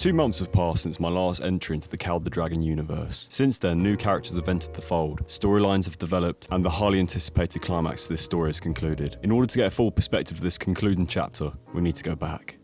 2 months have passed since my last entry into the Elle Brooke universe. Since then, new characters have entered the fold, storylines have developed, and the highly anticipated climax to this story is concluded. In order to get a full perspective of this concluding chapter, we need to go back.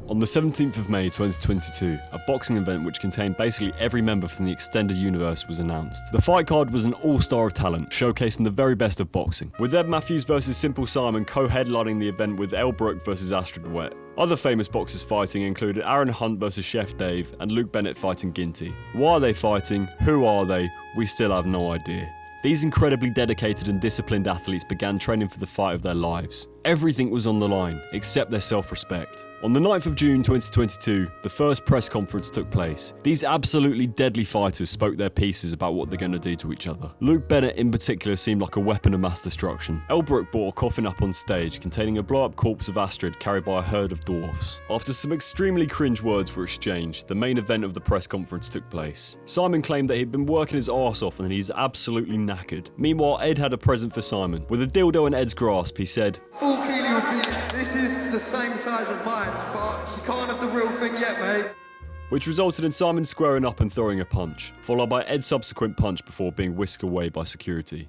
On the 17th of May 2022, a boxing event which contained basically every member from the extended universe was announced. The fight card was an all-star of talent, showcasing the very best of boxing, with Ed Mathews vs Simple Simon co-headlining the event with Elle Brooke vs Astrid Wett. Other famous boxers fighting included Aaron Hunt vs Chef Dave and Luke Bennett fighting Ginty. Why are they fighting? Who are they? We still have no idea. These incredibly dedicated and disciplined athletes began training for the fight of their lives. Everything was on the line, except their self-respect. On the 9th of June 2022, the first press conference took place. These absolutely deadly fighters spoke their pieces about what they're going to do to each other. Luke Bennett in particular seemed like a weapon of mass destruction. Elle Brooke brought a coffin up on stage containing a blow-up corpse of Astrid carried by a herd of dwarfs. After some extremely cringe words were exchanged, the main event of the press conference took place. Simon claimed that he'd been working his arse off and he's absolutely knackered. Meanwhile, Ed had a present for Simon. With a dildo in Ed's grasp, he said, "This is the same size as mine, but you can't have the real thing yet, mate." Which resulted in Simon squaring up and throwing a punch, followed by Ed's subsequent punch before being whisked away by security.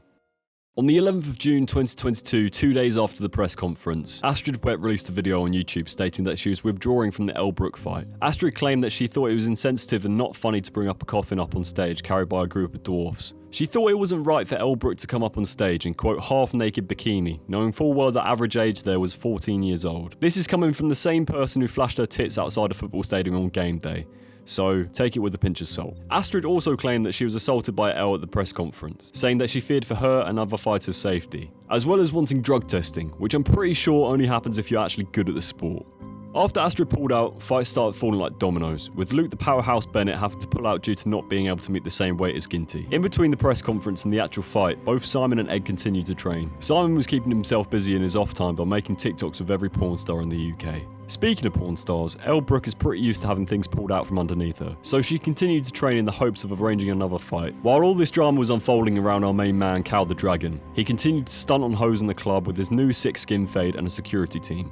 On the 11th of June 2022, 2 days after the press conference, Astrid Wett released a video on YouTube stating that she was withdrawing from the Elle Brooke fight. Astrid claimed that she thought it was insensitive and not funny to bring up a coffin up on stage carried by a group of dwarfs. She thought it wasn't right for Elle Brooke to come up on stage in quote half-naked bikini, knowing full well the average age there was 14 years old. This is coming from the same person who flashed her tits outside a football stadium on game day. So, take it with a pinch of salt. Astrid also claimed that she was assaulted by Elle at the press conference, saying that she feared for her and other fighters' safety, as well as wanting drug testing, which I'm pretty sure only happens if you're actually good at the sport. After Astrid pulled out, fights started falling like dominoes, with Luke the Powerhouse Bennett having to pull out due to not being able to meet the same weight as Ginty. In between the press conference and the actual fight, both Simon and Ed continued to train. Simon was keeping himself busy in his off time by making TikToks with every porn star in the UK. Speaking of porn stars, Elle Brooke is pretty used to having things pulled out from underneath her, so she continued to train in the hopes of arranging another fight. While all this drama was unfolding around our main man, Elle Brooke, he continued to stunt on hoes in the club with his new sick skin fade and a security team.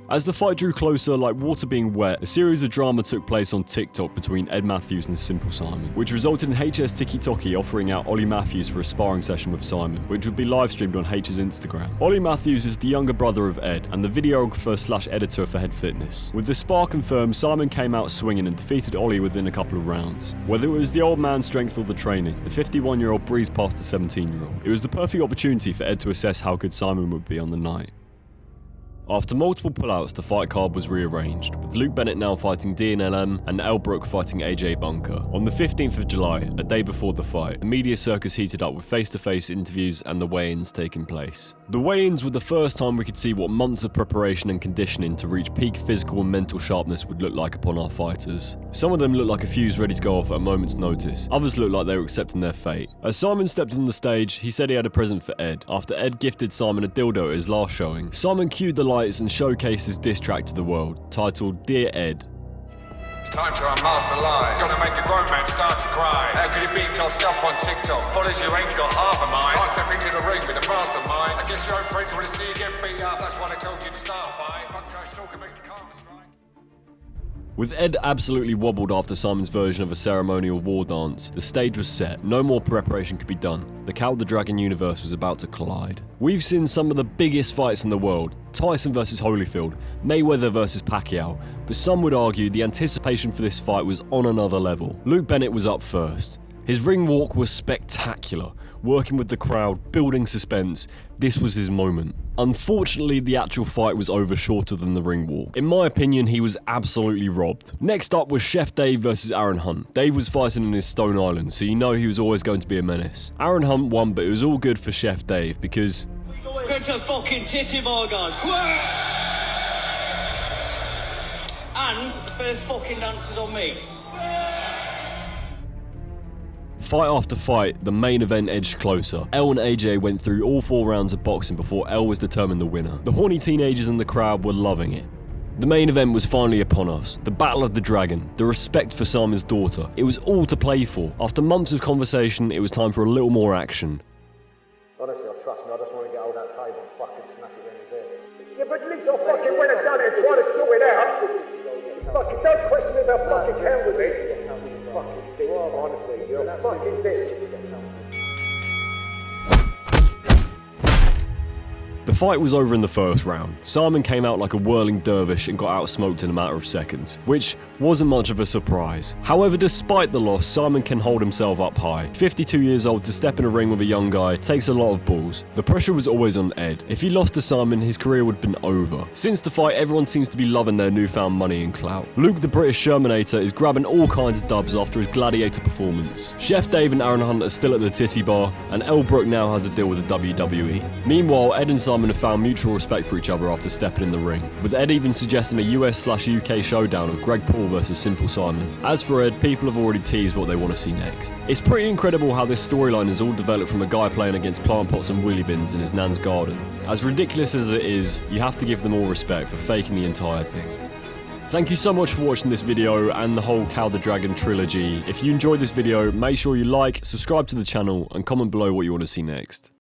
As the fight drew closer, like water being wet, a series of drama took place on TikTok between Ed Mathews and Simple Simon, which resulted in HS Tiki offering out Olly Mathews for a sparring session with Simon, which would be live streamed on H's Instagram. Olly Mathews is the younger brother of Ed, and the videographer/editor for Head Fitness. With the spar confirmed, Simon came out swinging and defeated Olly within a couple of rounds. Whether it was the old man's strength or the training, the 51-year-old breezed past the 17-year-old. It was the perfect opportunity for Ed to assess how good Simon would be on the night. After multiple pullouts, the fight card was rearranged, with Luke Bennett now fighting DNLM and Elle Brooke fighting AJ Bunker. On the 15th of July, a day before the fight, the media circus heated up with face-to-face interviews and the weigh-ins taking place. The weigh-ins were the first time we could see what months of preparation and conditioning to reach peak physical and mental sharpness would look like upon our fighters. Some of them looked like a fuse ready to go off at a moment's notice, others looked like they were accepting their fate. As Simon stepped on the stage, he said he had a present for Ed, after Ed gifted Simon a dildo at his last showing. Simon cued the lights and showcased his diss track to the world, titled Dear Ed. It's time to unmask the lies. Gonna make a grown man start to cry. How could it be tossed up on TikTok? Follows you ain't got half a mind. Can't step into the ring with a mastermind. I guess your own friends want to see you get beat up. That's why I told you to start a fight. Fuck trash talk and make the karma strike. With Ed absolutely wobbled after Simon's version of a ceremonial war dance, the stage was set, no more preparation could be done. The Elle Brooke universe was about to collide. We've seen some of the biggest fights in the world, Tyson vs Holyfield, Mayweather vs Pacquiao, but some would argue the anticipation for this fight was on another level. Luke Bennett was up first. His ring walk was spectacular, working with the crowd, building suspense. This was his moment. Unfortunately, the actual fight was over shorter than the ring walk. In my opinion, he was absolutely robbed. Next up was Chef Dave versus Aaron Hunt. Dave was fighting in his Stone Island, so you know he was always going to be a menace. Aaron Hunt won, but it was all good for Chef Dave because... Go to fucking titty, my guys. And the first fucking dance is on me. Fight after fight, the main event edged closer. Elle and AJ went through all 4 rounds of boxing before Elle was determined the winner. The horny teenagers in the crowd were loving it. The main event was finally upon us. The Battle of the Dragon, the respect for Simon's daughter. It was all to play for. After months of conversation, it was time for a little more action. Honestly, trust me, I just want to get hold of that table and fucking smash it in his head. Yeah, but So I fucking went and done it and tried to sort it out. Fucking don't question me about fucking count with me. Fucking dick, honestly, you're a fucking dick. The fight was over in the first round. Simon came out like a whirling dervish and got outsmoked in a matter of seconds, which wasn't much of a surprise. However, despite the loss, Simon can hold himself up high. 52 years old, to step in a ring with a young guy takes a lot of balls. The pressure was always on Ed. If he lost to Simon, his career would have been over. Since the fight, everyone seems to be loving their newfound money and clout. Luke the British Shermanator is grabbing all kinds of dubs after his gladiator performance. Chef Dave and Aaron Hunt are still at the titty bar, and Elle Brooke now has a deal with the WWE. Meanwhile, Ed and Simon have found mutual respect for each other after stepping in the ring, with Ed even suggesting a US/UK showdown of Greg Paul versus Simple Simon. As for Ed, people have already teased what they want to see next. It's pretty incredible how this storyline is all developed from a guy playing against plant pots and wheelie bins in his nan's garden. As ridiculous as it is, you have to give them all respect for faking the entire thing. Thank you so much for watching this video and the whole Cow the Dragon trilogy. If you enjoyed this video, make sure you like, subscribe to the channel, and comment below what you want to see next.